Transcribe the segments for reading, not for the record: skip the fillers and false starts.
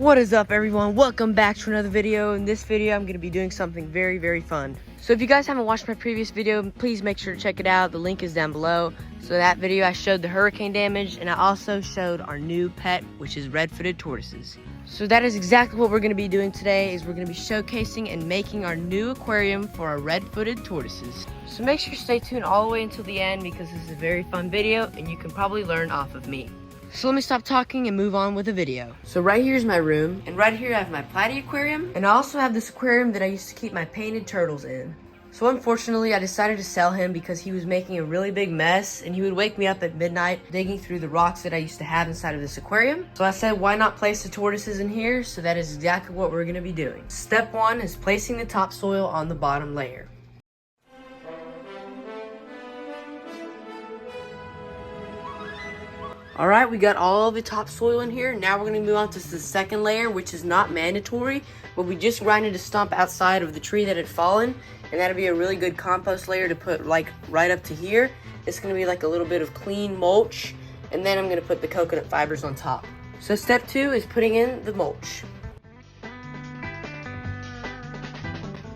What is up, everyone? Welcome back to another video. In this video I'm going to be doing something very fun. So if you guys haven't watched my previous video, please make sure to check it out. The link is down below. So that video I showed the hurricane damage, and I also showed our new pet, which is red-footed tortoises. So that is exactly what we're going to be doing today, is we're going to be showcasing and making our new aquarium for our red-footed tortoises. So make sure to stay tuned all the way until the end, because this is a very fun video and you can probably learn off of me. So let me stop talking and move on with the video. So right here's my room, and right here I have my platy aquarium, and I also have this aquarium that I used to keep my painted turtles in. So unfortunately I decided to sell him because he was making a really big mess, and he would wake me up at midnight digging through the rocks that I used to have inside of this aquarium. So I said, why not place the tortoises in here? So that is exactly what we're going to be doing. Step 1 is placing the topsoil on the bottom layer. Alright, we got all the topsoil in here. Now we're going to move on to the second layer, which is not mandatory, but we just grinded a stump outside of the tree that had fallen, and that'll be a really good compost layer to put like right up to here. It's going to be like a little bit of clean mulch, and then I'm going to put the coconut fibers on top. So step 2 is putting in the mulch.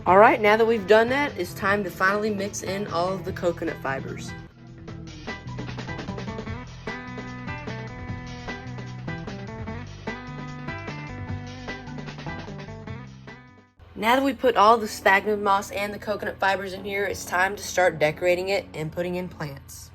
Alright, now that we've done that, it's time to finally mix in all of the coconut fibers. Now that we put all the sphagnum moss and the coconut fibers in here, it's time to start decorating it and putting in plants.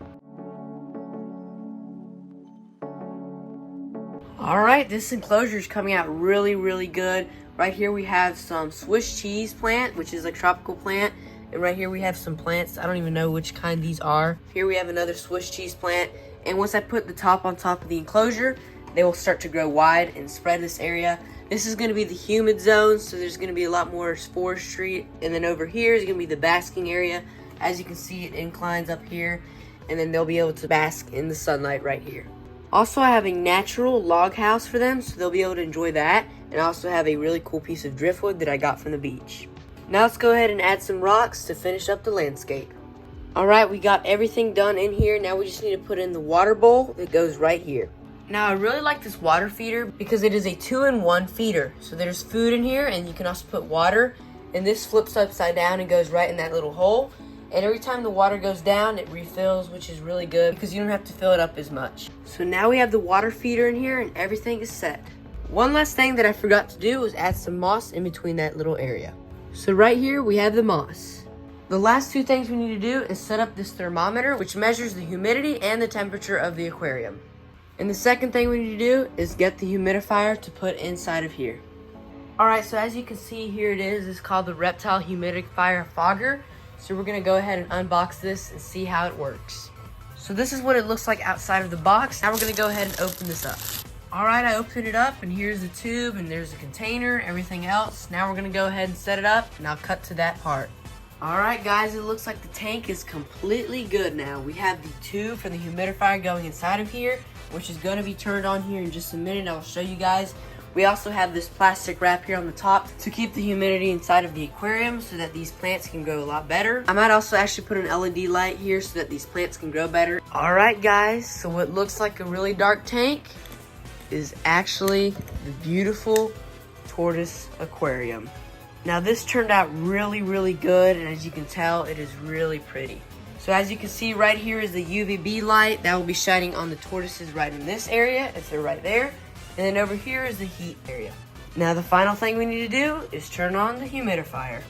Alright, this enclosure is coming out really good. Right here we have some Swiss cheese plant, which is a tropical plant. And right here we have some plants. I don't even know which kind these are. Here we have another Swiss cheese plant. And once I put the top on top of the enclosure, they will start to grow wide and spread this area. This is going to be the humid zone, so there's going to be a lot more forestry. And then over here is going to be the basking area. As you can see, it inclines up here, and then they'll be able to bask in the sunlight right here. Also, I have a natural log house for them, so they'll be able to enjoy that. And I also have a really cool piece of driftwood that I got from the beach. Now let's go ahead and add some rocks to finish up the landscape. Alright, we got everything done in here. Now we just need to put in the water bowl that goes right here. Now I really like this water feeder because it is a 2-in-1 feeder. So there's food in here, and you can also put water, and this flips upside down and goes right in that little hole. And every time the water goes down, it refills, which is really good because you don't have to fill it up as much. So now we have the water feeder in here and everything is set. One last thing that I forgot to do was add some moss in between that little area. So right here we have the moss. The last 2 things we need to do is set up this thermometer, which measures the humidity and the temperature of the aquarium. And the second thing we need to do is get the humidifier to put inside of here. Alright, so as you can see, here it is. It's called the Reptile Humidifier Fogger. So we're going to go ahead and unbox this and see how it works. So this is what it looks like outside of the box. Now we're going to go ahead and open this up. Alright, I opened it up, and here's the tube, and there's the container, everything else. Now we're going to go ahead and set it up, and I'll cut to that part. Alright guys, it looks like the tank is completely good now. We have the tube for the humidifier going inside of here, which is going to be turned on here in just a minute. I'll show you guys. We also have this plastic wrap here on the top to keep the humidity inside of the aquarium so that these plants can grow a lot better. I might also actually put an LED light here so that these plants can grow better. Alright guys, so what looks like a really dark tank is actually the beautiful tortoise aquarium. Now this turned out really good, and as you can tell, it is really pretty. So as you can see, right here is the UVB light that will be shining on the tortoises right in this area, if they're right there. And then over here is the heat area. Now the final thing we need to do is turn on the humidifier.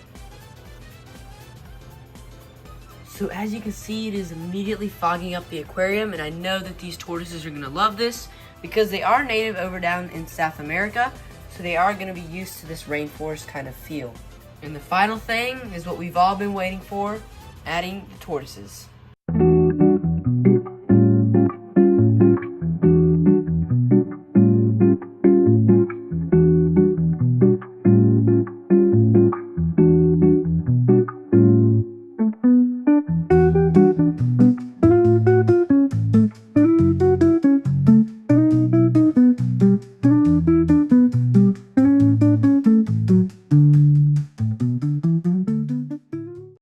So as you can see, it is immediately fogging up the aquarium, and I know that these tortoises are going to love this because they are native over down in South America, so they are going to be used to this rainforest kind of feel. And the final thing is what we've all been waiting for, adding the tortoises.